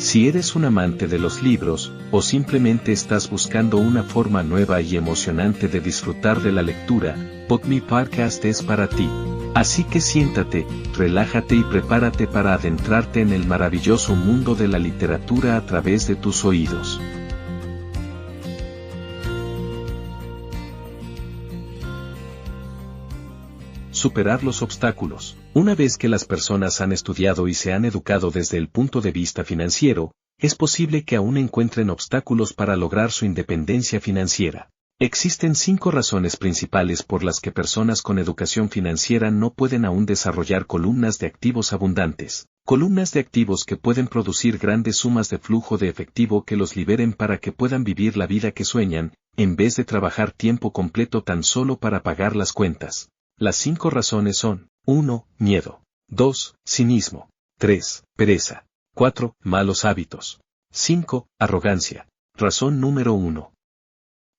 Si eres un amante de los libros, o simplemente estás buscando una forma nueva y emocionante de disfrutar de la lectura, Book Me Podcast es para ti. Así que siéntate, relájate y prepárate para adentrarte en el maravilloso mundo de la literatura a través de tus oídos. Superar los obstáculos. Una vez que las personas han estudiado y se han educado desde el punto de vista financiero, es posible que aún encuentren obstáculos para lograr su independencia financiera. Existen 5 razones principales por las que personas con educación financiera no pueden aún desarrollar columnas de activos abundantes, columnas de activos que pueden producir grandes sumas de flujo de efectivo que los liberen para que puedan vivir la vida que sueñan, en vez de trabajar tiempo completo tan solo para pagar las cuentas. Las 5 razones son: 1. Miedo. 2. Cinismo. 3. Pereza. 4. Malos hábitos. 5. Arrogancia. Razón número 1.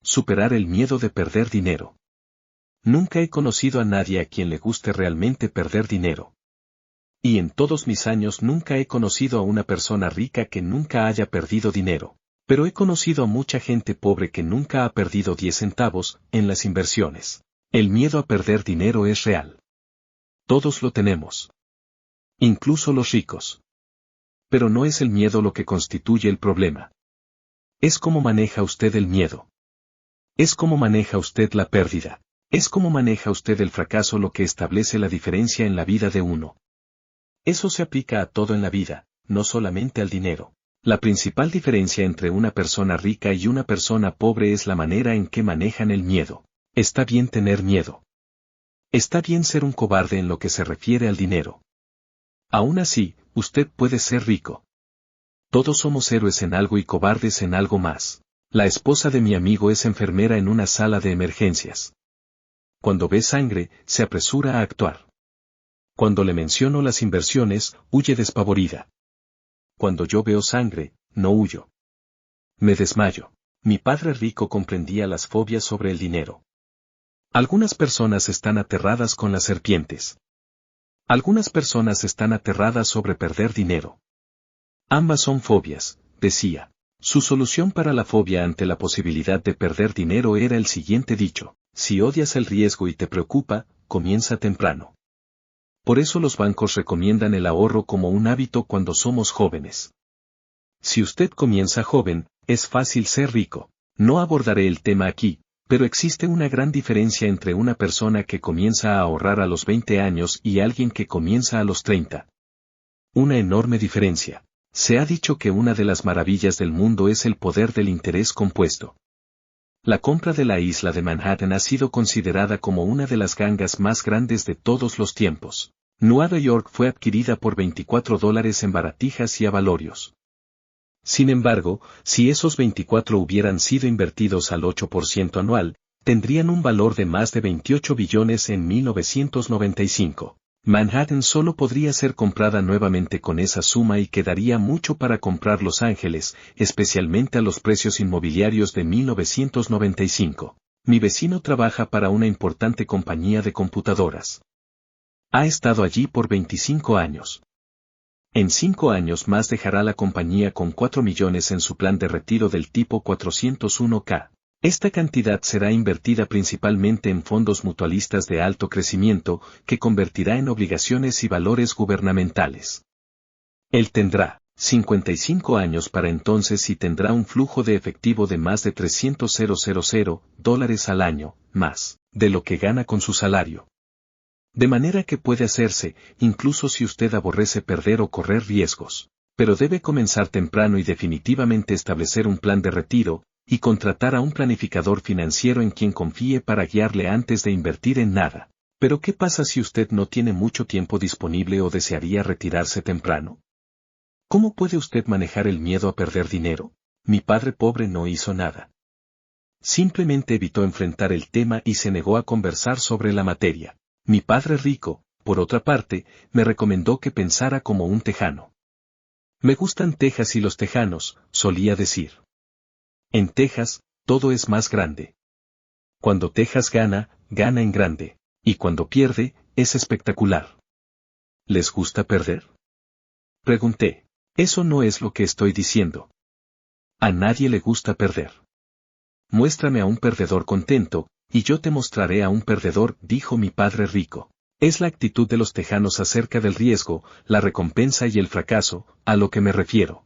Superar el miedo de perder dinero. Nunca he conocido a nadie a quien le guste realmente perder dinero. Y en todos mis años nunca he conocido a una persona rica que nunca haya perdido dinero. Pero he conocido a mucha gente pobre que nunca ha perdido 10 centavos en las inversiones. El miedo a perder dinero es real. Todos lo tenemos. Incluso los ricos. Pero no es el miedo lo que constituye el problema. Es cómo maneja usted el miedo. Es cómo maneja usted la pérdida. Es cómo maneja usted el fracaso lo que establece la diferencia en la vida de uno. Eso se aplica a todo en la vida, no solamente al dinero. La principal diferencia entre una persona rica y una persona pobre es la manera en que manejan el miedo. Está bien tener miedo. Está bien ser un cobarde en lo que se refiere al dinero. Aún así, usted puede ser rico. Todos somos héroes en algo y cobardes en algo más. La esposa de mi amigo es enfermera en una sala de emergencias. Cuando ve sangre, se apresura a actuar. Cuando le menciono las inversiones, huye despavorida. Cuando yo veo sangre, no huyo. Me desmayo. Mi padre rico comprendía las fobias sobre el dinero. Algunas personas están aterradas con las serpientes. Algunas personas están aterradas sobre perder dinero. Ambas son fobias, decía. Su solución para la fobia ante la posibilidad de perder dinero era el siguiente dicho: si odias el riesgo y te preocupa, comienza temprano. Por eso los bancos recomiendan el ahorro como un hábito cuando somos jóvenes. Si usted comienza joven, es fácil ser rico. No abordaré el tema aquí, pero existe una gran diferencia entre una persona que comienza a ahorrar a los 20 años y alguien que comienza a los 30. Una enorme diferencia. Se ha dicho que una de las maravillas del mundo es el poder del interés compuesto. La compra de la isla de Manhattan ha sido considerada como una de las gangas más grandes de todos los tiempos. Nueva York fue adquirida por $24 en baratijas y avalorios. Sin embargo, si esos 24 hubieran sido invertidos al 8% anual, tendrían un valor de más de 28 billones en 1995. Manhattan solo podría ser comprada nuevamente con esa suma y quedaría mucho para comprar Los Ángeles, especialmente a los precios inmobiliarios de 1995. Mi vecino trabaja para una importante compañía de computadoras. Ha estado allí por 25 años. En 5 años más dejará la compañía con 4 millones en su plan de retiro del tipo 401k. Esta cantidad será invertida principalmente en fondos mutualistas de alto crecimiento, que convertirá en obligaciones y valores gubernamentales. Él tendrá 55 años para entonces y tendrá un flujo de efectivo de más de $300,000 al año, más de lo que gana con su salario. De manera que puede hacerse, incluso si usted aborrece perder o correr riesgos. Pero debe comenzar temprano y definitivamente establecer un plan de retiro, y contratar a un planificador financiero en quien confíe para guiarle antes de invertir en nada. Pero ¿qué pasa si usted no tiene mucho tiempo disponible o desearía retirarse temprano? ¿Cómo puede usted manejar el miedo a perder dinero? Mi padre pobre no hizo nada. Simplemente evitó enfrentar el tema y se negó a conversar sobre la materia. Mi padre rico, por otra parte, me recomendó que pensara como un tejano. Me gustan Texas y los tejanos, solía decir. En Texas, todo es más grande. Cuando Texas gana, gana en grande, y cuando pierde, es espectacular. ¿Les gusta perder? Pregunté. Eso no es lo que estoy diciendo. A nadie le gusta perder. Muéstrame a un perdedor contento, y yo te mostraré a un perdedor, dijo mi padre rico. Es la actitud de los tejanos acerca del riesgo, la recompensa y el fracaso, a lo que me refiero.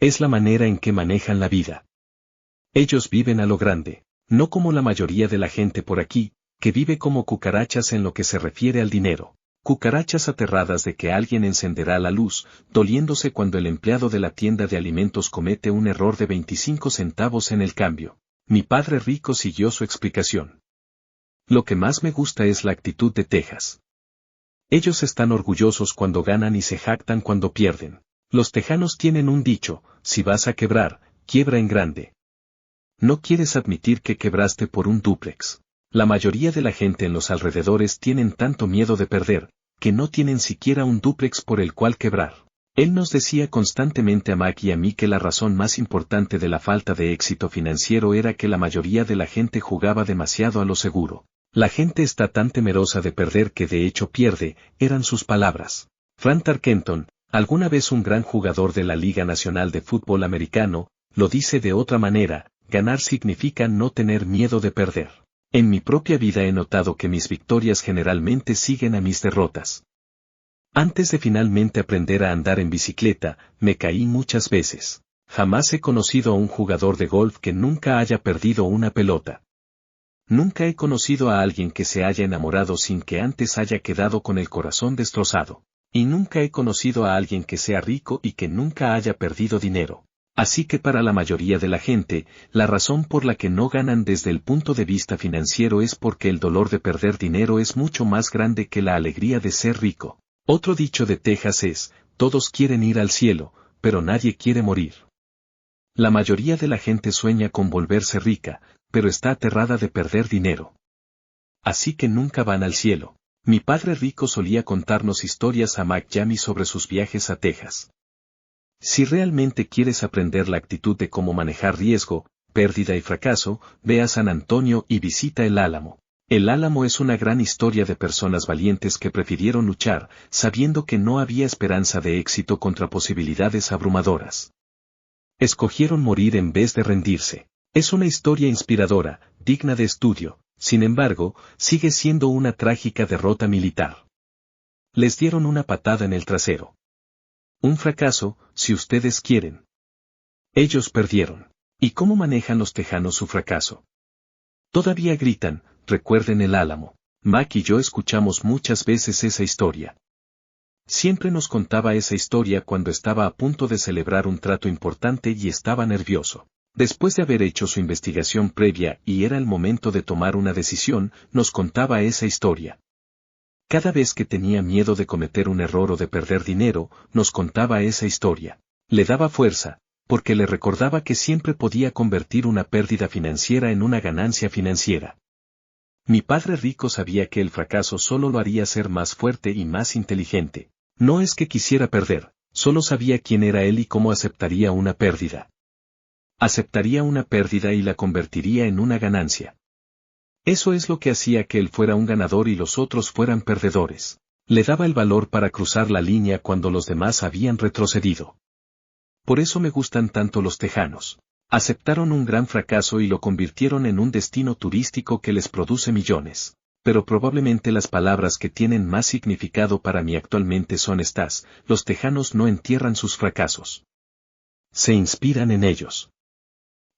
Es la manera en que manejan la vida. Ellos viven a lo grande, no como la mayoría de la gente por aquí, que vive como cucarachas en lo que se refiere al dinero. Cucarachas aterradas de que alguien encenderá la luz, doliéndose cuando el empleado de la tienda de alimentos comete un error de 25 centavos en el cambio. Mi padre rico siguió su explicación. Lo que más me gusta es la actitud de Texas. Ellos están orgullosos cuando ganan y se jactan cuando pierden. Los tejanos tienen un dicho: si vas a quebrar, quiebra en grande. No quieres admitir que quebraste por un dúplex. La mayoría de la gente en los alrededores tienen tanto miedo de perder, que no tienen siquiera un dúplex por el cual quebrar. Él nos decía constantemente a Mac y a mí que la razón más importante de la falta de éxito financiero era que la mayoría de la gente jugaba demasiado a lo seguro. La gente está tan temerosa de perder que de hecho pierde, eran sus palabras. Frank Tarkenton, alguna vez un gran jugador de la Liga Nacional de Fútbol Americano, lo dice de otra manera: ganar significa no tener miedo de perder. En mi propia vida he notado que mis victorias generalmente siguen a mis derrotas. Antes de finalmente aprender a andar en bicicleta, me caí muchas veces. Jamás he conocido a un jugador de golf que nunca haya perdido una pelota. Nunca he conocido a alguien que se haya enamorado sin que antes haya quedado con el corazón destrozado. Y nunca he conocido a alguien que sea rico y que nunca haya perdido dinero. Así que para la mayoría de la gente, la razón por la que no ganan desde el punto de vista financiero es porque el dolor de perder dinero es mucho más grande que la alegría de ser rico. Otro dicho de Texas es: todos quieren ir al cielo, pero nadie quiere morir. La mayoría de la gente sueña con volverse rica, pero está aterrada de perder dinero. Así que nunca van al cielo. Mi padre rico solía contarnos historias a Mac y a mí sobre sus viajes a Texas. Si realmente quieres aprender la actitud de cómo manejar riesgo, pérdida y fracaso, ve a San Antonio y visita el Álamo. El Álamo es una gran historia de personas valientes que prefirieron luchar, sabiendo que no había esperanza de éxito contra posibilidades abrumadoras. Escogieron morir en vez de rendirse. Es una historia inspiradora, digna de estudio, sin embargo, sigue siendo una trágica derrota militar. Les dieron una patada en el trasero. Un fracaso, si ustedes quieren. Ellos perdieron. ¿Y cómo manejan los tejanos su fracaso? Todavía gritan: recuerden el Álamo. Mac y yo escuchamos muchas veces esa historia. Siempre nos contaba esa historia cuando estaba a punto de celebrar un trato importante y estaba nervioso. Después de haber hecho su investigación previa y era el momento de tomar una decisión, nos contaba esa historia. Cada vez que tenía miedo de cometer un error o de perder dinero, nos contaba esa historia. Le daba fuerza, porque le recordaba que siempre podía convertir una pérdida financiera en una ganancia financiera. Mi padre rico sabía que el fracaso solo lo haría ser más fuerte y más inteligente. No es que quisiera perder, solo sabía quién era él y cómo aceptaría una pérdida. Aceptaría una pérdida y la convertiría en una ganancia. Eso es lo que hacía que él fuera un ganador y los otros fueran perdedores. Le daba el valor para cruzar la línea cuando los demás habían retrocedido. Por eso me gustan tanto los tejanos. Aceptaron un gran fracaso y lo convirtieron en un destino turístico que les produce millones. Pero probablemente las palabras que tienen más significado para mí actualmente son estas: los tejanos no entierran sus fracasos. Se inspiran en ellos.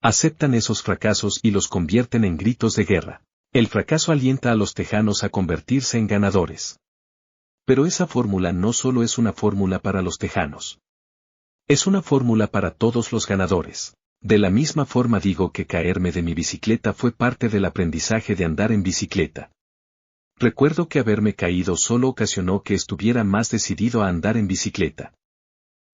Aceptan esos fracasos y los convierten en gritos de guerra. El fracaso alienta a los tejanos a convertirse en ganadores. Pero esa fórmula no solo es una fórmula para los tejanos. Es una fórmula para todos los ganadores. De la misma forma digo que caerme de mi bicicleta fue parte del aprendizaje de andar en bicicleta. Recuerdo que haberme caído solo ocasionó que estuviera más decidido a andar en bicicleta.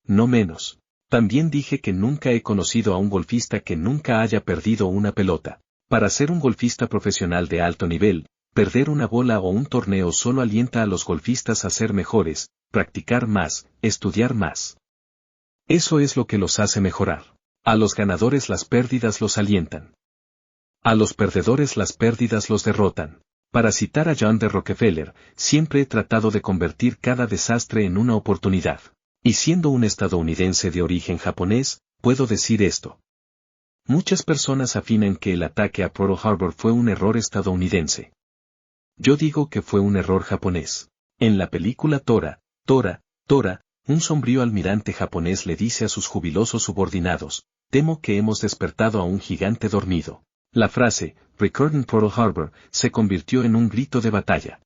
No menos. También dije que nunca he conocido a un golfista que nunca haya perdido una pelota. Para ser un golfista profesional de alto nivel, perder una bola o un torneo solo alienta a los golfistas a ser mejores, practicar más, estudiar más. Eso es lo que los hace mejorar. A los ganadores las pérdidas los alientan. A los perdedores las pérdidas los derrotan. Para citar a John D. Rockefeller, siempre he tratado de convertir cada desastre en una oportunidad. Y siendo un estadounidense de origen japonés, puedo decir esto. Muchas personas afirman que el ataque a Pearl Harbor fue un error estadounidense. Yo digo que fue un error japonés. En la película Tora, un sombrío almirante japonés le dice a sus jubilosos subordinados, temo que hemos despertado a un gigante dormido. La frase, Recording Pearl Harbor, se convirtió en un grito de batalla.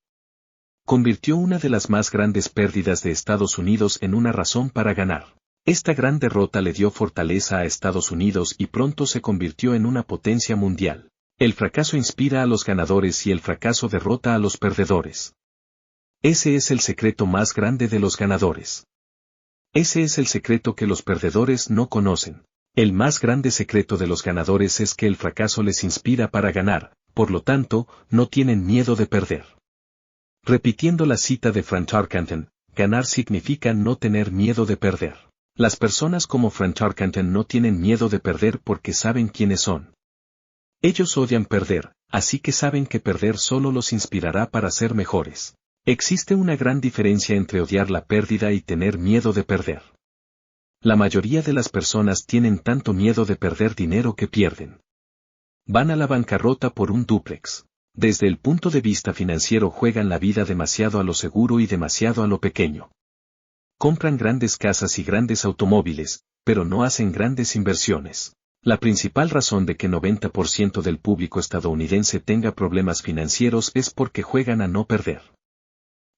Convirtió una de las más grandes pérdidas de Estados Unidos en una razón para ganar. Esta gran derrota le dio fortaleza a Estados Unidos y pronto se convirtió en una potencia mundial. El fracaso inspira a los ganadores y el fracaso derrota a los perdedores. Ese es el secreto más grande de los ganadores. Ese es el secreto que los perdedores no conocen. El más grande secreto de los ganadores es que el fracaso les inspira para ganar, por lo tanto, no tienen miedo de perder. Repitiendo la cita de Frank Tarkenton, ganar significa no tener miedo de perder. Las personas como Frank Tarkenton no tienen miedo de perder porque saben quiénes son. Ellos odian perder, así que saben que perder solo los inspirará para ser mejores. Existe una gran diferencia entre odiar la pérdida y tener miedo de perder. La mayoría de las personas tienen tanto miedo de perder dinero que pierden. Van a la bancarrota por un dúplex. Desde el punto de vista financiero juegan la vida demasiado a lo seguro y demasiado a lo pequeño. Compran grandes casas y grandes automóviles, pero no hacen grandes inversiones. La principal razón de que 90% del público estadounidense tenga problemas financieros es porque juegan a no perder.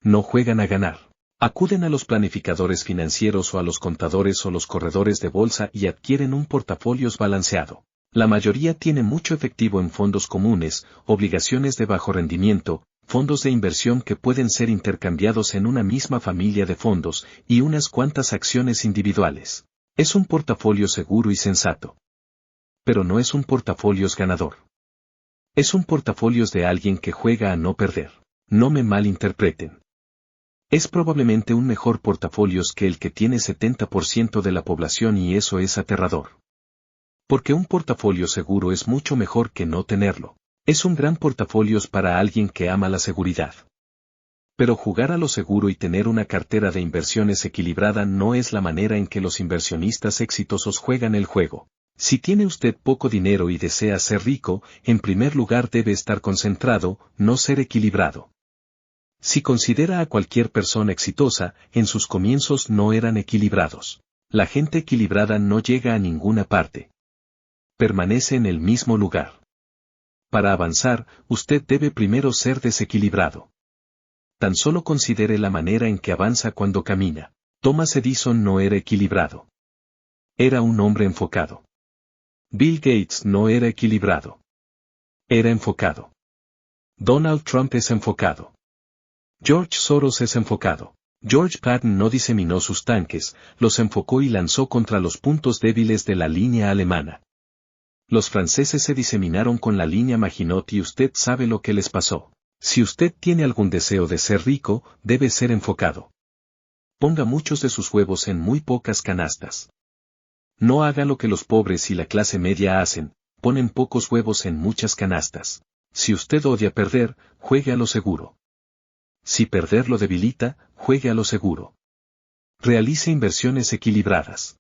No juegan a ganar. Acuden a los planificadores financieros o a los contadores o los corredores de bolsa y adquieren un portafolio balanceado. La mayoría tiene mucho efectivo en fondos comunes, obligaciones de bajo rendimiento, fondos de inversión que pueden ser intercambiados en una misma familia de fondos, y unas cuantas acciones individuales. Es un portafolio seguro y sensato. Pero no es un portafolio ganador. Es un portafolio de alguien que juega a no perder. No me malinterpreten. Es probablemente un mejor portafolio que el que tiene 70% de la población y eso es aterrador. Porque un portafolio seguro es mucho mejor que no tenerlo. Es un gran portafolio para alguien que ama la seguridad. Pero jugar a lo seguro y tener una cartera de inversiones equilibrada no es la manera en que los inversionistas exitosos juegan el juego. Si tiene usted poco dinero y desea ser rico, en primer lugar debe estar concentrado, no ser equilibrado. Si considera a cualquier persona exitosa, en sus comienzos no eran equilibrados. La gente equilibrada no llega a ninguna parte. Permanece en el mismo lugar. Para avanzar, usted debe primero ser desequilibrado. Tan solo considere la manera en que avanza cuando camina. Thomas Edison no era equilibrado. Era un hombre enfocado. Bill Gates no era equilibrado. Era enfocado. Donald Trump es enfocado. George Soros es enfocado. George Patton no diseminó sus tanques, los enfocó y lanzó contra los puntos débiles de la línea alemana. Los franceses se diseminaron con la línea Maginot y usted sabe lo que les pasó. Si usted tiene algún deseo de ser rico, debe ser enfocado. Ponga muchos de sus huevos en muy pocas canastas. No haga lo que los pobres y la clase media hacen, ponen pocos huevos en muchas canastas. Si usted odia perder, juegue a lo seguro. Si perder lo debilita, juegue a lo seguro. Realice inversiones equilibradas.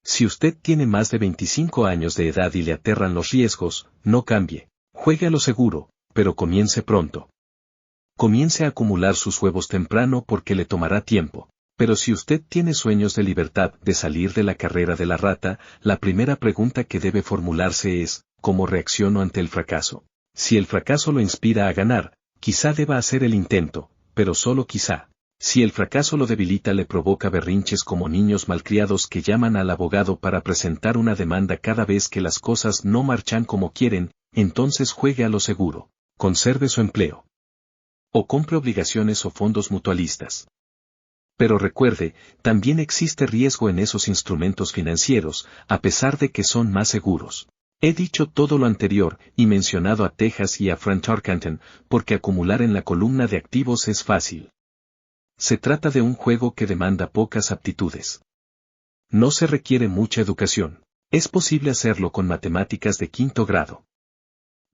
Si usted tiene más de 25 años de edad y le aterran los riesgos, no cambie. Juegue a lo seguro, pero comience pronto. Comience a acumular sus huevos temprano porque le tomará tiempo. Pero si usted tiene sueños de libertad, de salir de la carrera de la rata, la primera pregunta que debe formularse es, ¿cómo reacciono ante el fracaso? Si el fracaso lo inspira a ganar, quizá deba hacer el intento, pero solo quizá. Si el fracaso lo debilita, le provoca berrinches como niños malcriados que llaman al abogado para presentar una demanda cada vez que las cosas no marchan como quieren, entonces juegue a lo seguro. Conserve su empleo. O compre obligaciones o fondos mutualistas. Pero recuerde, también existe riesgo en esos instrumentos financieros, a pesar de que son más seguros. He dicho todo lo anterior y mencionado a Texas y a Frank Tarkenton, porque acumular en la columna de activos es fácil. Se trata de un juego que demanda pocas aptitudes. No se requiere mucha educación. Es posible hacerlo con matemáticas de quinto grado.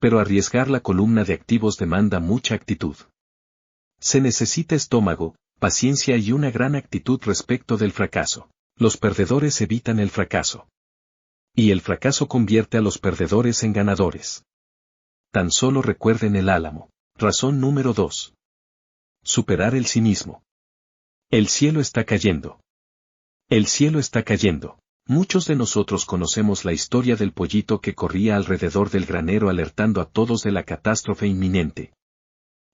Pero arriesgar la columna de activos demanda mucha actitud. Se necesita estómago, paciencia y una gran actitud respecto del fracaso. Los perdedores evitan el fracaso. Y el fracaso convierte a los perdedores en ganadores. Tan solo recuerden el álamo. Razón número 2. Superar el cinismo. El cielo está cayendo. El cielo está cayendo. Muchos de nosotros conocemos la historia del pollito que corría alrededor del granero alertando a todos de la catástrofe inminente.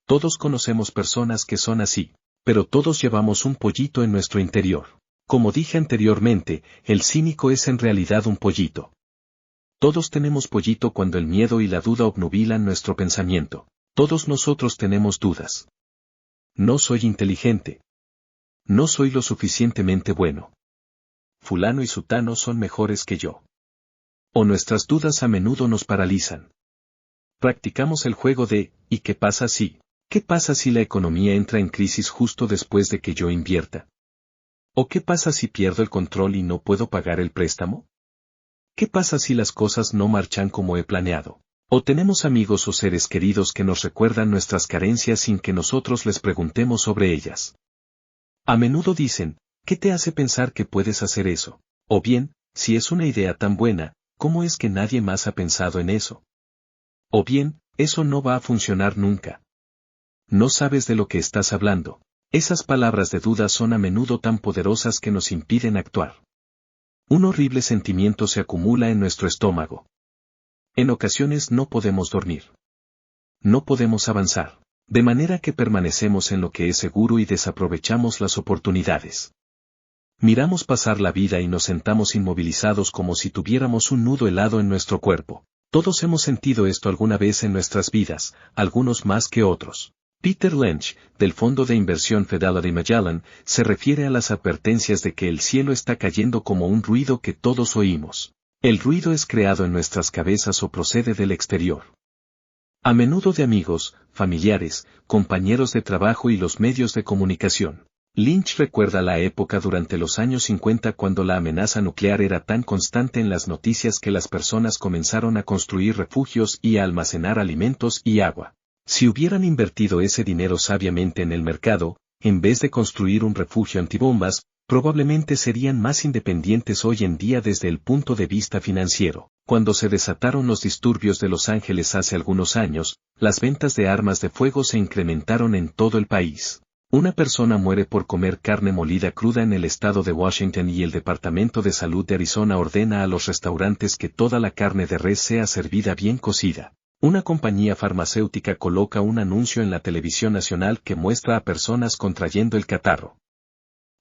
Todos conocemos personas que son así, pero todos llevamos un pollito en nuestro interior. Como dije anteriormente, el cínico es en realidad un pollito. Todos tenemos pollito cuando el miedo y la duda obnubilan nuestro pensamiento. Todos nosotros tenemos dudas. No soy inteligente. No soy lo suficientemente bueno. Fulano y sutano son mejores que yo. O nuestras dudas a menudo nos paralizan. Practicamos el juego de, ¿y qué pasa si? ¿Qué pasa si la economía entra en crisis justo después de que yo invierta? ¿O qué pasa si pierdo el control y no puedo pagar el préstamo? ¿Qué pasa si las cosas no marchan como he planeado? O tenemos amigos o seres queridos que nos recuerdan nuestras carencias sin que nosotros les preguntemos sobre ellas. A menudo dicen, ¿qué te hace pensar que puedes hacer eso? O bien, si es una idea tan buena, ¿cómo es que nadie más ha pensado en eso? O bien, eso no va a funcionar nunca. No sabes de lo que estás hablando. Esas palabras de duda son a menudo tan poderosas que nos impiden actuar. Un horrible sentimiento se acumula en nuestro estómago. En ocasiones no podemos dormir. No podemos avanzar. De manera que permanecemos en lo que es seguro y desaprovechamos las oportunidades. Miramos pasar la vida y nos sentamos inmovilizados como si tuviéramos un nudo helado en nuestro cuerpo. Todos hemos sentido esto alguna vez en nuestras vidas, algunos más que otros. Peter Lynch, del fondo de inversión Fidelity Magellan, se refiere a las advertencias de que el cielo está cayendo como un ruido que todos oímos. El ruido es creado en nuestras cabezas o procede del exterior. A menudo de amigos, familiares, compañeros de trabajo y los medios de comunicación. Lynch recuerda la época durante los años 50 cuando la amenaza nuclear era tan constante en las noticias que las personas comenzaron a construir refugios y a almacenar alimentos y agua. Si hubieran invertido ese dinero sabiamente en el mercado, en vez de construir un refugio antibombas, probablemente serían más independientes hoy en día desde el punto de vista financiero. Cuando se desataron los disturbios de Los Ángeles hace algunos años, las ventas de armas de fuego se incrementaron en todo el país. Una persona muere por comer carne molida cruda en el estado de Washington y el Departamento de Salud de Arizona ordena a los restaurantes que toda la carne de res sea servida bien cocida. Una compañía farmacéutica coloca un anuncio en la televisión nacional que muestra a personas contrayendo el catarro.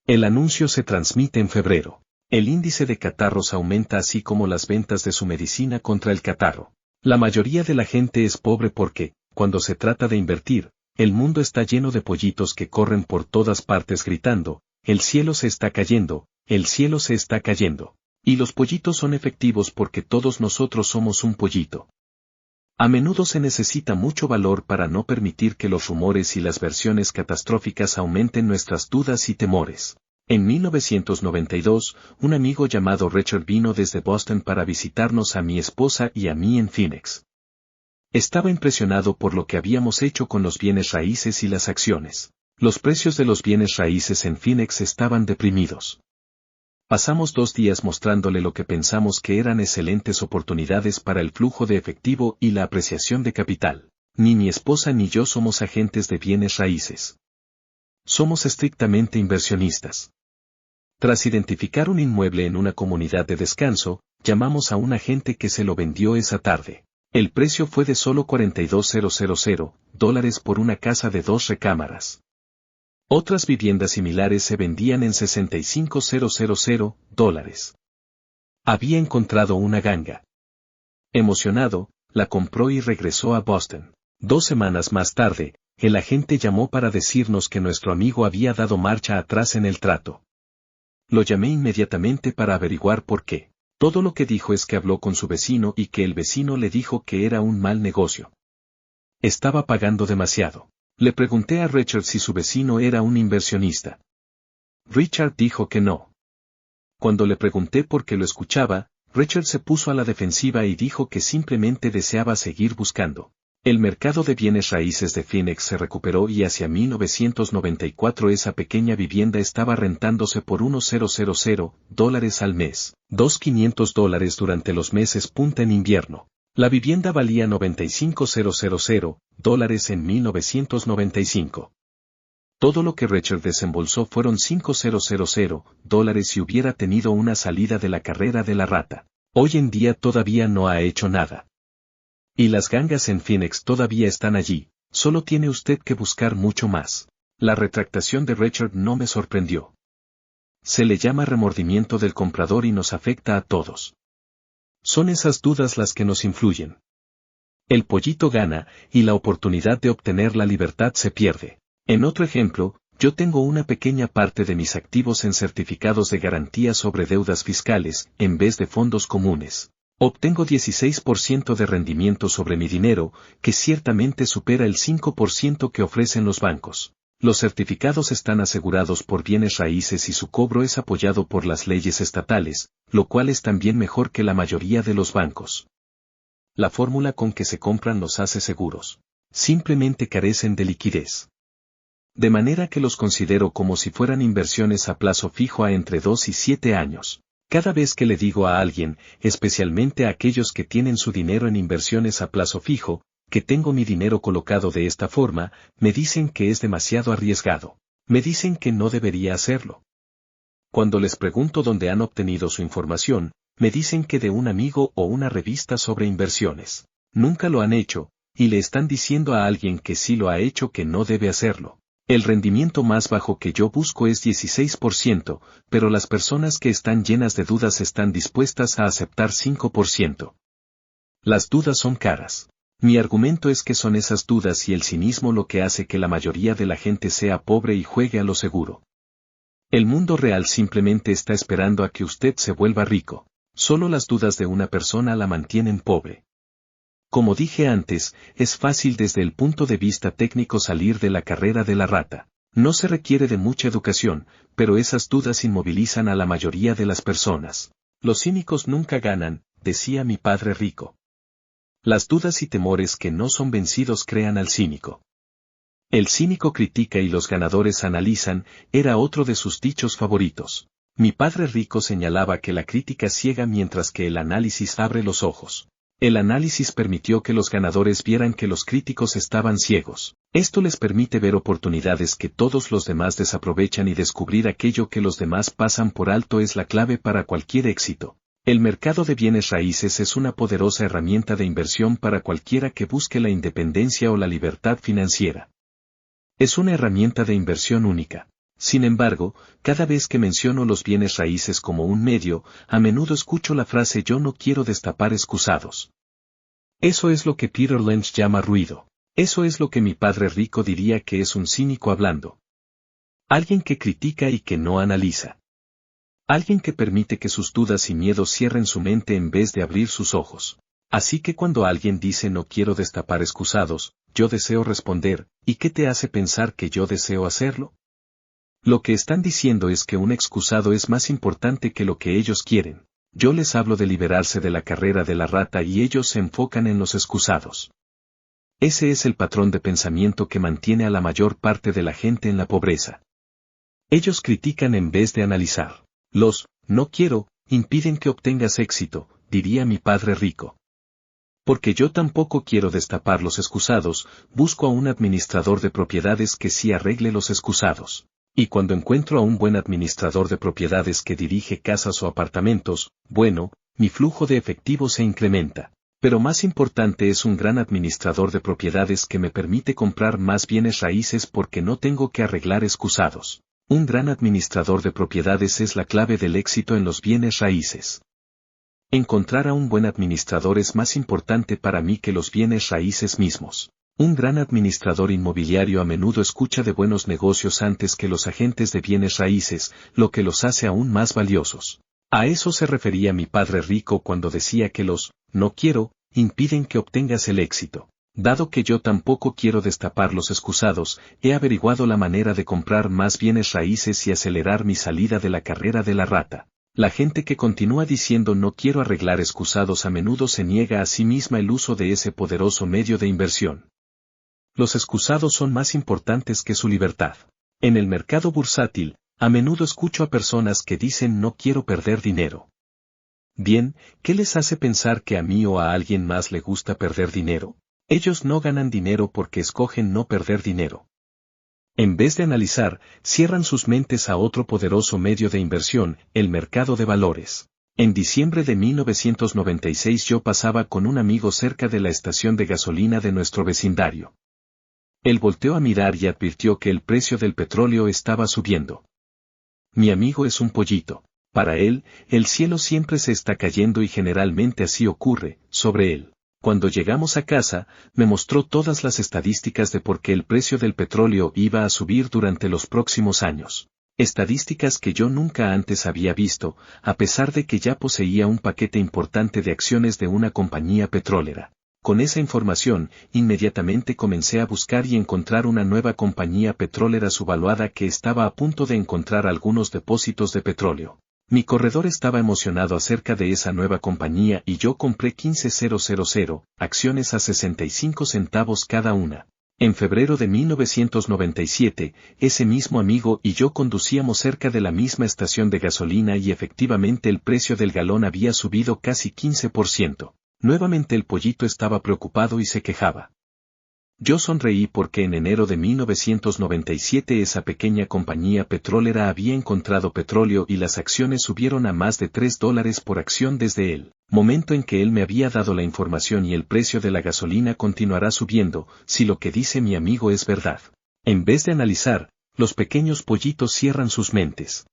El anuncio se transmite en febrero. El índice de catarros aumenta así como las ventas de su medicina contra el catarro. La mayoría de la gente es pobre porque, cuando se trata de invertir, el mundo está lleno de pollitos que corren por todas partes gritando, el cielo se está cayendo, el cielo se está cayendo. Y los pollitos son efectivos porque todos nosotros somos un pollito. A menudo se necesita mucho valor para no permitir que los rumores y las versiones catastróficas aumenten nuestras dudas y temores. En 1992, un amigo llamado Richard vino desde Boston para visitarnos a mi esposa y a mí en Phoenix. Estaba impresionado por lo que habíamos hecho con los bienes raíces y las acciones. Los precios de los bienes raíces en Phoenix estaban deprimidos. Pasamos 2 días mostrándole lo que pensamos que eran excelentes oportunidades para el flujo de efectivo y la apreciación de capital. Ni mi esposa ni yo somos agentes de bienes raíces. Somos estrictamente inversionistas. Tras identificar un inmueble en una comunidad de descanso, llamamos a un agente que se lo vendió esa tarde. El precio fue de solo $42,000 por una casa de 2 recámaras. Otras viviendas similares se vendían en $65,000. Había encontrado una ganga. Emocionado, la compró y regresó a Boston. 2 semanas más tarde, el agente llamó para decirnos que nuestro amigo había dado marcha atrás en el trato. Lo llamé inmediatamente para averiguar por qué. Todo lo que dijo es que habló con su vecino y que el vecino le dijo que era un mal negocio. Estaba pagando demasiado. Le pregunté a Richard si su vecino era un inversionista. Richard dijo que no. Cuando le pregunté por qué lo escuchaba, Richard se puso a la defensiva y dijo que simplemente deseaba seguir buscando. El mercado de bienes raíces de Phoenix se recuperó y hacia 1994 esa pequeña vivienda estaba rentándose por $1,000 al mes, $2,500 durante los meses punta en invierno. La vivienda valía $95,000 en 1995. Todo lo que Richard desembolsó fueron $5,000 y hubiera tenido una salida de la carrera de la rata. Hoy en día todavía no ha hecho nada. Y las gangas en Phoenix todavía están allí, solo tiene usted que buscar mucho más. La retractación de Richard no me sorprendió. Se le llama remordimiento del comprador y nos afecta a todos. Son esas dudas las que nos influyen. El pollito gana, y la oportunidad de obtener la libertad se pierde. En otro ejemplo, yo tengo una pequeña parte de mis activos en certificados de garantía sobre deudas fiscales, en vez de fondos comunes. Obtengo 16% de rendimiento sobre mi dinero, que ciertamente supera el 5% que ofrecen los bancos. Los certificados están asegurados por bienes raíces y su cobro es apoyado por las leyes estatales, lo cual es también mejor que la mayoría de los bancos. La fórmula con que se compran los hace seguros. Simplemente carecen de liquidez. De manera que los considero como si fueran inversiones a plazo fijo a entre 2 y 7 años. Cada vez que le digo a alguien, especialmente a aquellos que tienen su dinero en inversiones a plazo fijo, que tengo mi dinero colocado de esta forma, me dicen que es demasiado arriesgado. Me dicen que no debería hacerlo. Cuando les pregunto dónde han obtenido su información, me dicen que de un amigo o una revista sobre inversiones. Nunca lo han hecho, y le están diciendo a alguien que sí lo ha hecho que no debe hacerlo. El rendimiento más bajo que yo busco es 16%, pero las personas que están llenas de dudas están dispuestas a aceptar 5%. Las dudas son caras. Mi argumento es que son esas dudas y el cinismo lo que hace que la mayoría de la gente sea pobre y juegue a lo seguro. El mundo real simplemente está esperando a que usted se vuelva rico. Solo las dudas de una persona la mantienen pobre. Como dije antes, es fácil desde el punto de vista técnico salir de la carrera de la rata. No se requiere de mucha educación, pero esas dudas inmovilizan a la mayoría de las personas. Los cínicos nunca ganan, decía mi padre rico. Las dudas y temores que no son vencidos crean al cínico. El cínico critica y los ganadores analizan, era otro de sus dichos favoritos. Mi padre rico señalaba que la crítica ciega mientras que el análisis abre los ojos. El análisis permitió que los ganadores vieran que los críticos estaban ciegos. Esto les permite ver oportunidades que todos los demás desaprovechan y descubrir aquello que los demás pasan por alto es la clave para cualquier éxito. El mercado de bienes raíces es una poderosa herramienta de inversión para cualquiera que busque la independencia o la libertad financiera. Es una herramienta de inversión única. Sin embargo, cada vez que menciono los bienes raíces como un medio, a menudo escucho la frase yo no quiero destapar excusados. Eso es lo que Peter Lynch llama ruido. Eso es lo que mi padre rico diría que es un cínico hablando. Alguien que critica y que no analiza. Alguien que permite que sus dudas y miedos cierren su mente en vez de abrir sus ojos. Así que cuando alguien dice no quiero destapar excusados, yo deseo responder, ¿y qué te hace pensar que yo deseo hacerlo? Lo que están diciendo es que un excusado es más importante que lo que ellos quieren. Yo les hablo de liberarse de la carrera de la rata y ellos se enfocan en los excusados. Ese es el patrón de pensamiento que mantiene a la mayor parte de la gente en la pobreza. Ellos critican en vez de analizar. Los no quiero impiden que obtengas éxito, diría mi padre rico. Porque yo tampoco quiero destapar los excusados, busco a un administrador de propiedades que sí arregle los excusados. Y cuando encuentro a un buen administrador de propiedades que dirige casas o apartamentos, bueno, mi flujo de efectivo se incrementa. Pero más importante es un gran administrador de propiedades que me permite comprar más bienes raíces porque no tengo que arreglar excusados. Un gran administrador de propiedades es la clave del éxito en los bienes raíces. Encontrar a un buen administrador es más importante para mí que los bienes raíces mismos. Un gran administrador inmobiliario a menudo escucha de buenos negocios antes que los agentes de bienes raíces, lo que los hace aún más valiosos. A eso se refería mi padre rico cuando decía que los no quiero impiden que obtengas el éxito. Dado que yo tampoco quiero destapar los excusados, he averiguado la manera de comprar más bienes raíces y acelerar mi salida de la carrera de la rata. La gente que continúa diciendo no quiero arreglar excusados a menudo se niega a sí misma el uso de ese poderoso medio de inversión. Los excusados son más importantes que su libertad. En el mercado bursátil, a menudo escucho a personas que dicen no quiero perder dinero. Bien, ¿qué les hace pensar que a mí o a alguien más le gusta perder dinero? Ellos no ganan dinero porque escogen no perder dinero. En vez de analizar, cierran sus mentes a otro poderoso medio de inversión, el mercado de valores. En diciembre de 1996 yo pasaba con un amigo cerca de la estación de gasolina de nuestro vecindario. Él volteó a mirar y advirtió que el precio del petróleo estaba subiendo. Mi amigo es un pollito. Para él, el cielo siempre se está cayendo y generalmente así ocurre, sobre él. Cuando llegamos a casa, me mostró todas las estadísticas de por qué el precio del petróleo iba a subir durante los próximos años. Estadísticas que yo nunca antes había visto, a pesar de que ya poseía un paquete importante de acciones de una compañía petrolera. Con esa información, inmediatamente comencé a buscar y encontrar una nueva compañía petrolera subvaluada que estaba a punto de encontrar algunos depósitos de petróleo. Mi corredor estaba emocionado acerca de esa nueva compañía y yo compré 15,000 acciones a 65 centavos cada una. En febrero de 1997, ese mismo amigo y yo conducíamos cerca de la misma estación de gasolina y efectivamente el precio del galón había subido casi 15%. Nuevamente el pollito estaba preocupado y se quejaba. Yo sonreí porque en enero de 1997 esa pequeña compañía petrolera había encontrado petróleo y las acciones subieron a más de $3 por acción desde el momento en que él me había dado la información y el precio de la gasolina continuará subiendo, si lo que dice mi amigo es verdad. En vez de analizar, los pequeños pollitos cierran sus mentes.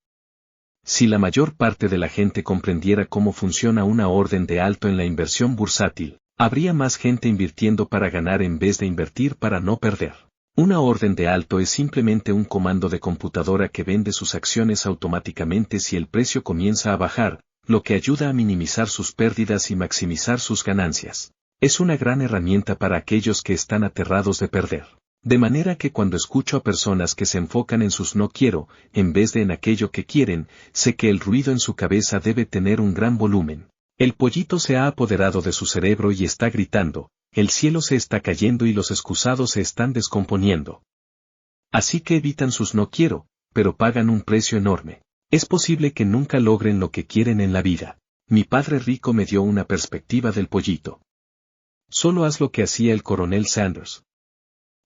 Si la mayor parte de la gente comprendiera cómo funciona una orden de alto en la inversión bursátil, habría más gente invirtiendo para ganar en vez de invertir para no perder. Una orden de alto es simplemente un comando de computadora que vende sus acciones automáticamente si el precio comienza a bajar, lo que ayuda a minimizar sus pérdidas y maximizar sus ganancias. Es una gran herramienta para aquellos que están aterrados de perder. De manera que cuando escucho a personas que se enfocan en sus no quiero, en vez de en aquello que quieren, sé que el ruido en su cabeza debe tener un gran volumen. El pollito se ha apoderado de su cerebro y está gritando, el cielo se está cayendo y los excusados se están descomponiendo. Así que evitan sus no quiero, pero pagan un precio enorme. Es posible que nunca logren lo que quieren en la vida. Mi padre rico me dio una perspectiva del pollito. Solo haz lo que hacía el coronel Sanders.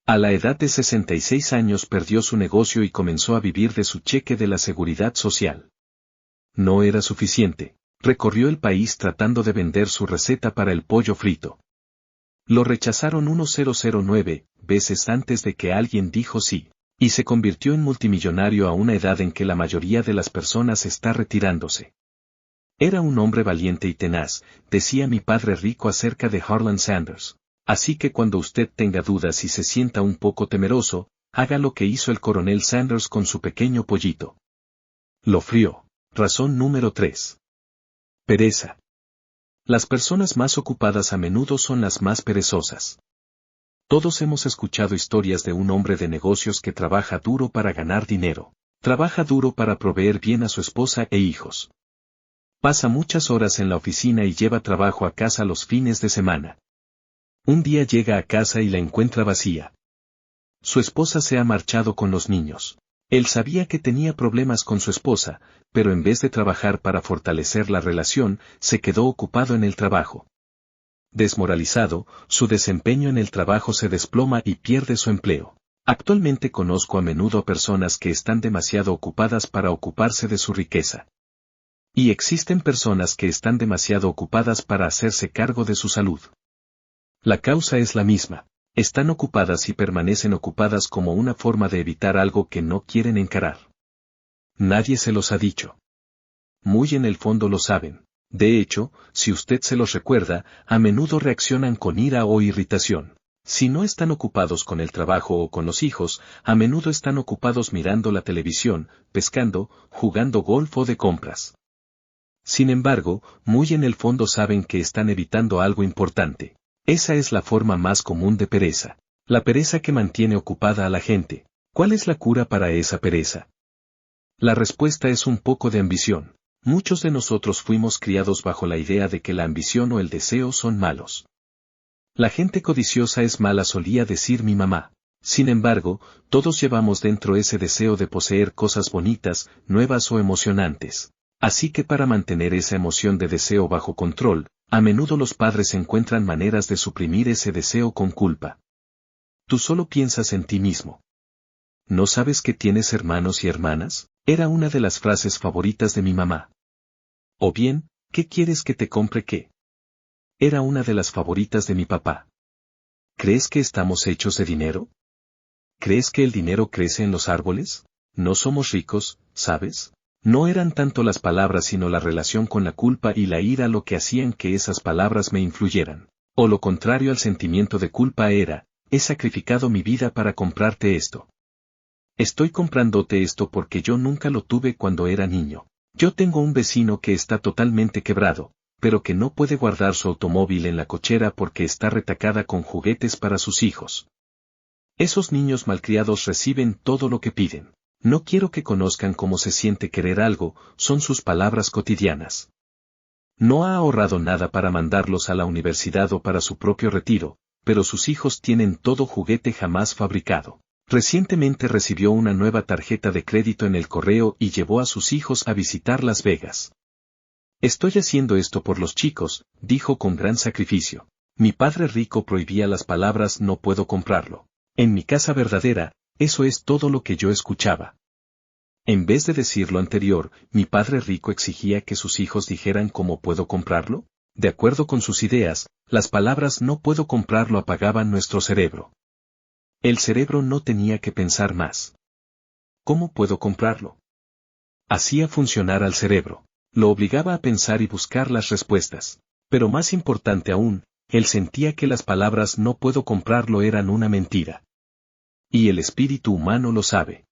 A la edad de 66 años perdió su negocio y comenzó a vivir de su cheque de la seguridad social. No era suficiente. Recorrió el país tratando de vender su receta para el pollo frito. Lo rechazaron 1009 veces antes de que alguien dijo sí, y se convirtió en multimillonario a una edad en que la mayoría de las personas está retirándose. Era un hombre valiente y tenaz, decía mi padre rico acerca de Harlan Sanders. Así que cuando usted tenga dudas y se sienta un poco temeroso, haga lo que hizo el coronel Sanders con su pequeño pollito. Lo frió. Razón número 3. Pereza. Las personas más ocupadas a menudo son las más perezosas. Todos hemos escuchado historias de un hombre de negocios que trabaja duro para ganar dinero. Trabaja duro para proveer bien a su esposa e hijos. Pasa muchas horas en la oficina y lleva trabajo a casa los fines de semana. Un día llega a casa y la encuentra vacía. Su esposa se ha marchado con los niños. Él sabía que tenía problemas con su esposa, pero en vez de trabajar para fortalecer la relación, se quedó ocupado en el trabajo. Desmoralizado, su desempeño en el trabajo se desploma y pierde su empleo. Actualmente conozco a menudo personas que están demasiado ocupadas para ocuparse de su riqueza. Y existen personas que están demasiado ocupadas para hacerse cargo de su salud. La causa es la misma. Están ocupadas y permanecen ocupadas como una forma de evitar algo que no quieren encarar. Nadie se los ha dicho. Muy en el fondo lo saben. De hecho, si usted se los recuerda, a menudo reaccionan con ira o irritación. Si no están ocupados con el trabajo o con los hijos, a menudo están ocupados mirando la televisión, pescando, jugando golf o de compras. Sin embargo, muy en el fondo saben que están evitando algo importante. Esa es la forma más común de pereza. La pereza que mantiene ocupada a la gente. ¿Cuál es la cura para esa pereza? La respuesta es un poco de ambición. Muchos de nosotros fuimos criados bajo la idea de que la ambición o el deseo son malos. La gente codiciosa es mala, solía decir mi mamá. Sin embargo, todos llevamos dentro ese deseo de poseer cosas bonitas, nuevas o emocionantes. Así que para mantener esa emoción de deseo bajo control, a menudo los padres encuentran maneras de suprimir ese deseo con culpa. Tú solo piensas en ti mismo. ¿No sabes que tienes hermanos y hermanas? Era una de las frases favoritas de mi mamá. O bien, ¿qué quieres que te compre qué? Era una de las favoritas de mi papá. ¿Crees que estamos hechos de dinero? ¿Crees que el dinero crece en los árboles? No somos ricos, ¿sabes? No eran tanto las palabras sino la relación con la culpa y la ira lo que hacían que esas palabras me influyeran. O lo contrario al sentimiento de culpa era, he sacrificado mi vida para comprarte esto. Estoy comprándote esto porque yo nunca lo tuve cuando era niño. Yo tengo un vecino que está totalmente quebrado, pero que no puede guardar su automóvil en la cochera porque está retacada con juguetes para sus hijos. Esos niños malcriados reciben todo lo que piden. No quiero que conozcan cómo se siente querer algo, son sus palabras cotidianas. No ha ahorrado nada para mandarlos a la universidad o para su propio retiro, pero sus hijos tienen todo juguete jamás fabricado. Recientemente recibió una nueva tarjeta de crédito en el correo y llevó a sus hijos a visitar Las Vegas. Estoy haciendo esto por los chicos, dijo con gran sacrificio. Mi padre rico prohibía las palabras no puedo comprarlo. En mi casa verdadera, eso es todo lo que yo escuchaba. En vez de decir lo anterior, mi padre rico exigía que sus hijos dijeran ¿cómo puedo comprarlo? De acuerdo con sus ideas, las palabras no puedo comprarlo apagaban nuestro cerebro. El cerebro no tenía que pensar más. ¿Cómo puedo comprarlo? Hacía funcionar al cerebro. Lo obligaba a pensar y buscar las respuestas. Pero más importante aún, él sentía que las palabras no puedo comprarlo eran una mentira. Y el espíritu humano lo sabe.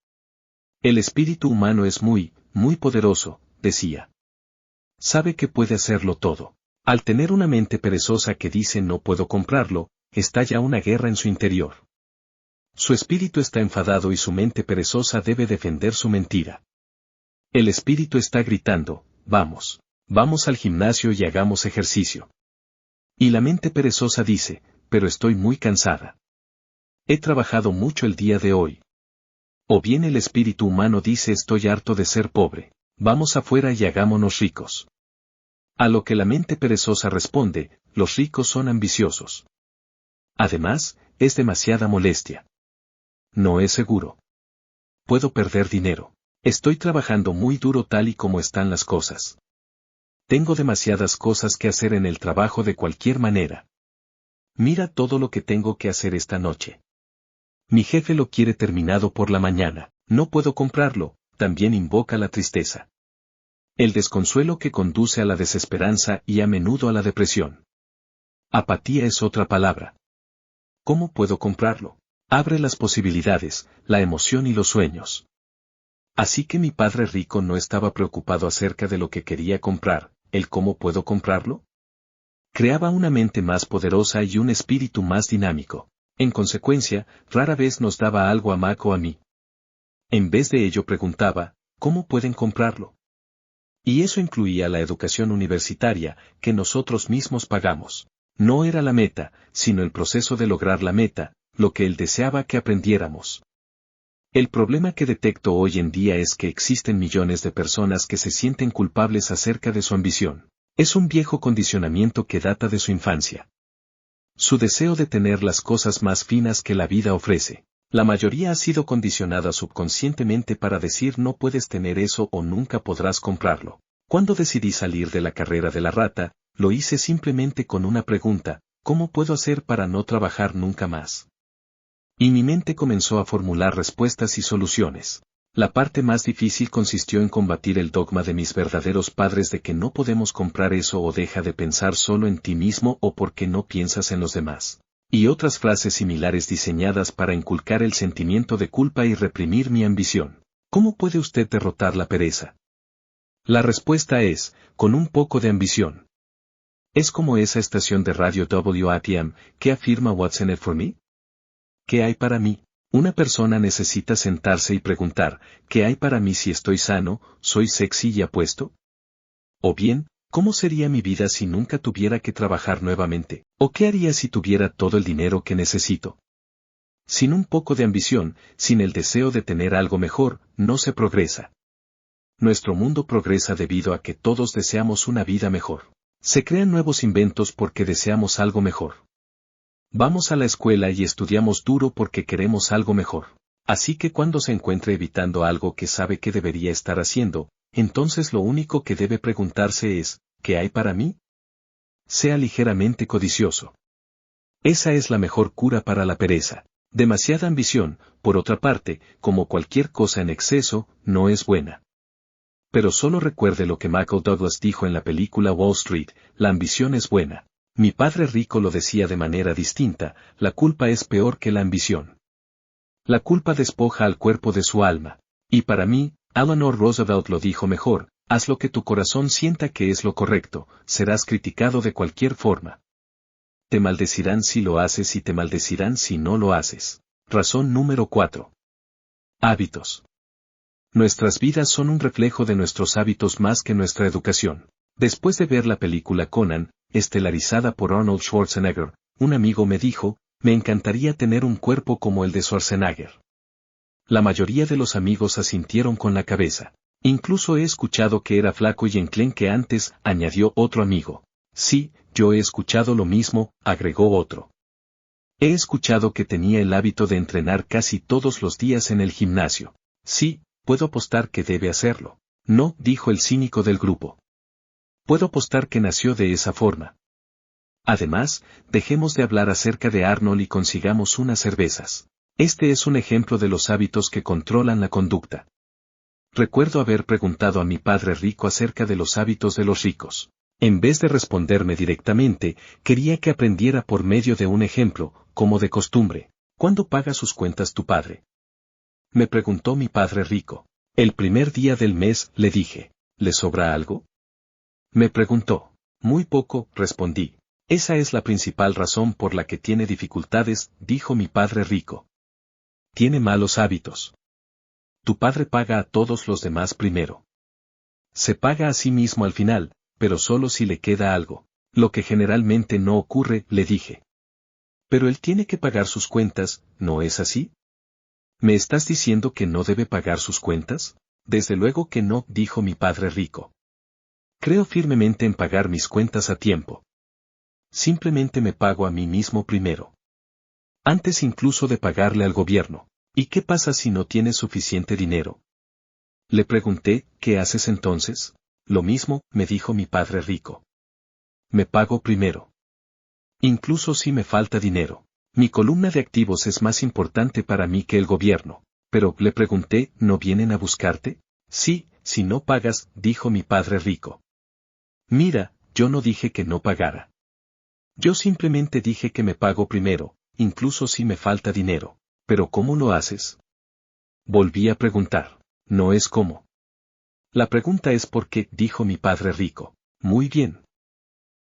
El espíritu humano es muy poderoso, decía. Sabe que puede hacerlo todo. Al tener una mente perezosa que dice no puedo comprarlo, estalla una guerra en su interior. Su espíritu está enfadado y su mente perezosa debe defender su mentira. El espíritu está gritando, vamos al gimnasio y hagamos ejercicio. Y la mente perezosa dice, pero estoy muy cansada. He trabajado mucho el día de hoy. O bien el espíritu humano dice estoy harto de ser pobre, vamos afuera y hagámonos ricos. A lo que la mente perezosa responde, los ricos son ambiciosos. Además, es demasiada molestia. No es seguro. Puedo perder dinero. Estoy trabajando muy duro tal y como están las cosas. Tengo demasiadas cosas que hacer en el trabajo de cualquier manera. Mira todo lo que tengo que hacer esta noche. Mi jefe lo quiere terminado por la mañana, no puedo comprarlo, también invoca la tristeza. El desconsuelo que conduce a la desesperanza y a menudo a la depresión. Apatía es otra palabra. ¿Cómo puedo comprarlo? Abre las posibilidades, la emoción y los sueños. Así que mi padre rico no estaba preocupado acerca de lo que quería comprar, el cómo puedo comprarlo. Creaba una mente más poderosa y un espíritu más dinámico. En consecuencia, rara vez nos daba algo a Mac o a mí. En vez de ello preguntaba, ¿cómo pueden comprarlo? Y eso incluía la educación universitaria, que nosotros mismos pagamos. No era la meta, sino el proceso de lograr la meta, lo que él deseaba que aprendiéramos. El problema que detecto hoy en día es que existen millones de personas que se sienten culpables acerca de su ambición. Es un viejo condicionamiento que data de su infancia. Su deseo de tener las cosas más finas que la vida ofrece. La mayoría ha sido condicionada subconscientemente para decir no puedes tener eso o nunca podrás comprarlo. Cuando decidí salir de la carrera de la rata, lo hice simplemente con una pregunta, ¿cómo puedo hacer para no trabajar nunca más? Y mi mente comenzó a formular respuestas y soluciones. La parte más difícil consistió en combatir el dogma de mis verdaderos padres de que no podemos comprar eso o deja de pensar solo en ti mismo o porque no piensas en los demás. Y otras frases similares diseñadas para inculcar el sentimiento de culpa y reprimir mi ambición. ¿Cómo puede usted derrotar la pereza? La respuesta es, con un poco de ambición. Es como esa estación de radio WATM, que afirma What's in it for me? ¿Qué hay para mí? Una persona necesita sentarse y preguntar, ¿qué hay para mí si estoy sano, soy sexy y apuesto? O bien, ¿cómo sería mi vida si nunca tuviera que trabajar nuevamente? ¿O qué haría si tuviera todo el dinero que necesito? Sin un poco de ambición, sin el deseo de tener algo mejor, no se progresa. Nuestro mundo progresa debido a que todos deseamos una vida mejor. Se crean nuevos inventos porque deseamos algo mejor. Vamos a la escuela y estudiamos duro porque queremos algo mejor. Así que cuando se encuentre evitando algo que sabe que debería estar haciendo, entonces lo único que debe preguntarse es, ¿qué hay para mí? Sea ligeramente codicioso. Esa es la mejor cura para la pereza. Demasiada ambición, por otra parte, como cualquier cosa en exceso, no es buena. Pero solo recuerde lo que Michael Douglas dijo en la película Wall Street, la ambición es buena. Mi padre rico lo decía de manera distinta, la culpa es peor que la ambición. La culpa despoja al cuerpo de su alma. Y para mí, Eleanor Roosevelt lo dijo mejor, haz lo que tu corazón sienta que es lo correcto, serás criticado de cualquier forma. Te maldecirán si lo haces y te maldecirán si no lo haces. Razón número 4. Hábitos. Nuestras vidas son un reflejo de nuestros hábitos más que nuestra educación. Después de ver la película Conan, estelarizada por Arnold Schwarzenegger, un amigo me dijo, me encantaría tener un cuerpo como el de Schwarzenegger. La mayoría de los amigos asintieron con la cabeza. Incluso he escuchado que era flaco y enclenque antes, añadió otro amigo. Sí, yo he escuchado lo mismo, agregó otro. He escuchado que tenía el hábito de entrenar casi todos los días en el gimnasio. Sí, puedo apostar que debe hacerlo. No, dijo el cínico del grupo. Puedo apostar que nació de esa forma. Además, dejemos de hablar acerca de Arnold y consigamos unas cervezas. Este es un ejemplo de los hábitos que controlan la conducta. Recuerdo haber preguntado a mi padre rico acerca de los hábitos de los ricos. En vez de responderme directamente, quería que aprendiera por medio de un ejemplo, como de costumbre. ¿Cuándo paga sus cuentas tu padre? Me preguntó mi padre rico. El primer día del mes, le dije. ¿Le sobra algo? Me preguntó. Muy poco, respondí. Esa es la principal razón por la que tiene dificultades, dijo mi padre rico. Tiene malos hábitos. Tu padre paga a todos los demás primero. Se paga a sí mismo al final, pero solo si le queda algo. Lo que generalmente no ocurre, le dije. Pero él tiene que pagar sus cuentas, ¿no es así? ¿Me estás diciendo que no debe pagar sus cuentas? Desde luego que no, dijo mi padre rico. Creo firmemente en pagar mis cuentas a tiempo. Simplemente me pago a mí mismo primero. Antes incluso de pagarle al gobierno. ¿Y qué pasa si no tienes suficiente dinero? Le pregunté, ¿qué haces entonces? Lo mismo, me dijo mi padre rico. Me pago primero. Incluso si me falta dinero. Mi columna de activos es más importante para mí que el gobierno. Pero, le pregunté, ¿no vienen a buscarte? Sí, si no pagas, dijo mi padre rico. Mira, yo no dije que no pagara. Yo simplemente dije que me pago primero, incluso si me falta dinero. ¿Pero cómo lo haces? Volví a preguntar. No es cómo. La pregunta es por qué, dijo mi padre rico. Muy bien.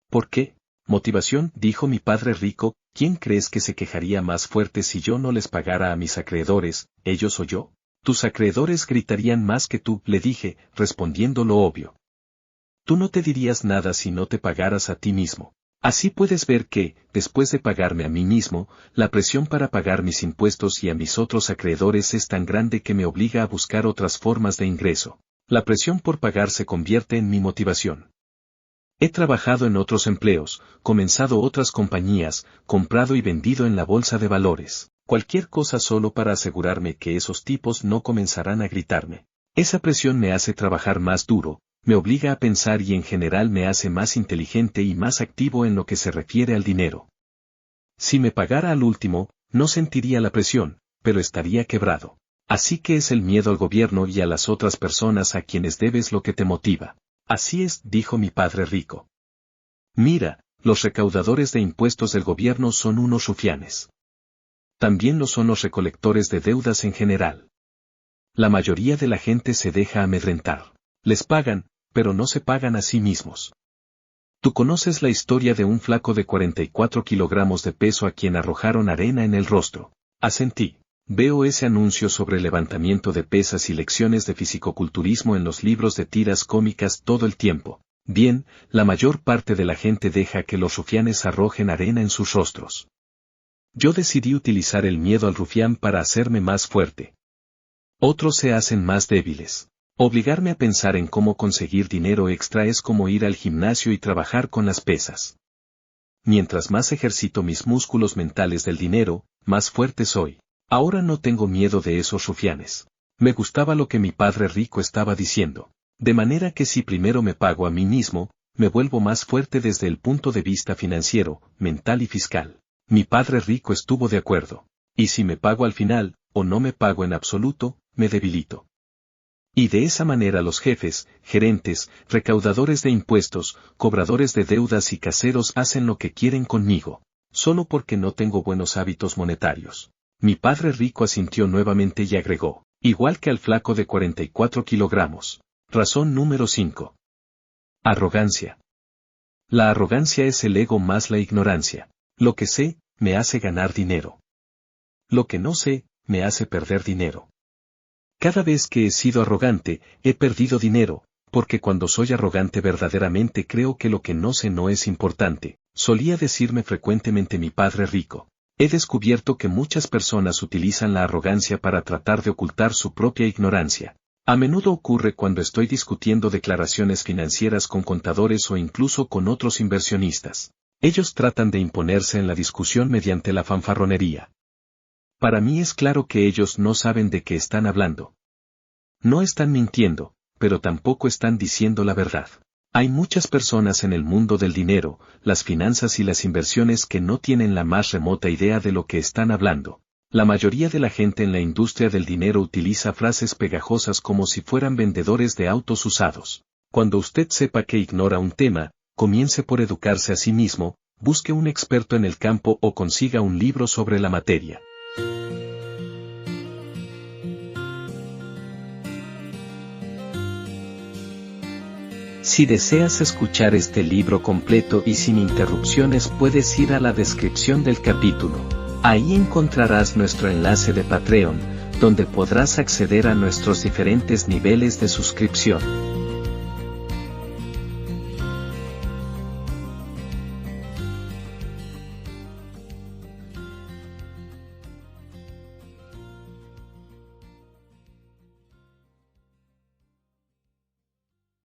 ¿Por qué? Motivación, dijo mi padre rico, ¿quién crees que se quejaría más fuerte si yo no les pagara a mis acreedores, ellos o yo? Tus acreedores gritarían más que tú, le dije, respondiendo lo obvio. Tú no te dirías nada si no te pagaras a ti mismo. Así puedes ver que, después de pagarme a mí mismo, la presión para pagar mis impuestos y a mis otros acreedores es tan grande que me obliga a buscar otras formas de ingreso. La presión por pagar se convierte en mi motivación. He trabajado en otros empleos, comenzado otras compañías, comprado y vendido en la bolsa de valores, cualquier cosa solo para asegurarme que esos tipos no comenzarán a gritarme. Esa presión me hace trabajar más duro, me obliga a pensar y en general me hace más inteligente y más activo en lo que se refiere al dinero. Si me pagara al último, no sentiría la presión, pero estaría quebrado. Así que es el miedo al gobierno y a las otras personas a quienes debes lo que te motiva. Así es, dijo mi padre rico. Mira, los recaudadores de impuestos del gobierno son unos rufianes. También lo son los recolectores de deudas en general. La mayoría de la gente se deja amedrentar. Les pagan, pero no se pagan a sí mismos. Tú conoces la historia de un flaco de 44 kilogramos de peso a quien arrojaron arena en el rostro. Asentí. Veo ese anuncio sobre levantamiento de pesas y lecciones de fisicoculturismo en los libros de tiras cómicas todo el tiempo. Bien, la mayor parte de la gente deja que los rufianes arrojen arena en sus rostros. Yo decidí utilizar el miedo al rufián para hacerme más fuerte. Otros se hacen más débiles. Obligarme a pensar en cómo conseguir dinero extra es como ir al gimnasio y trabajar con las pesas. Mientras más ejercito mis músculos mentales del dinero, más fuerte soy. Ahora no tengo miedo de esos rufianes. Me gustaba lo que mi padre rico estaba diciendo. De manera que si primero me pago a mí mismo, me vuelvo más fuerte desde el punto de vista financiero, mental y fiscal. Mi padre rico estuvo de acuerdo. Y si me pago al final, o no me pago en absoluto, me debilito. Y de esa manera los jefes, gerentes, recaudadores de impuestos, cobradores de deudas y caseros hacen lo que quieren conmigo, solo porque no tengo buenos hábitos monetarios. Mi padre rico asintió nuevamente y agregó, igual que al flaco de 44 kilogramos. Razón número 5. Arrogancia. La arrogancia es el ego más la ignorancia. Lo que sé, me hace ganar dinero. Lo que no sé, me hace perder dinero. Cada vez que he sido arrogante, he perdido dinero, porque cuando soy arrogante verdaderamente creo que lo que no sé no es importante, solía decirme frecuentemente mi padre rico. He descubierto que muchas personas utilizan la arrogancia para tratar de ocultar su propia ignorancia. A menudo ocurre cuando estoy discutiendo declaraciones financieras con contadores o incluso con otros inversionistas. Ellos tratan de imponerse en la discusión mediante la fanfarronería. Para mí es claro que ellos no saben de qué están hablando. No están mintiendo, pero tampoco están diciendo la verdad. Hay muchas personas en el mundo del dinero, las finanzas y las inversiones que no tienen la más remota idea de lo que están hablando. La mayoría de la gente en la industria del dinero utiliza frases pegajosas como si fueran vendedores de autos usados. Cuando usted sepa que ignora un tema, comience por educarse a sí mismo, busque un experto en el campo o consiga un libro sobre la materia. Si deseas escuchar este libro completo y sin interrupciones, puedes ir a la descripción del capítulo. Ahí encontrarás nuestro enlace de Patreon, donde podrás acceder a nuestros diferentes niveles de suscripción.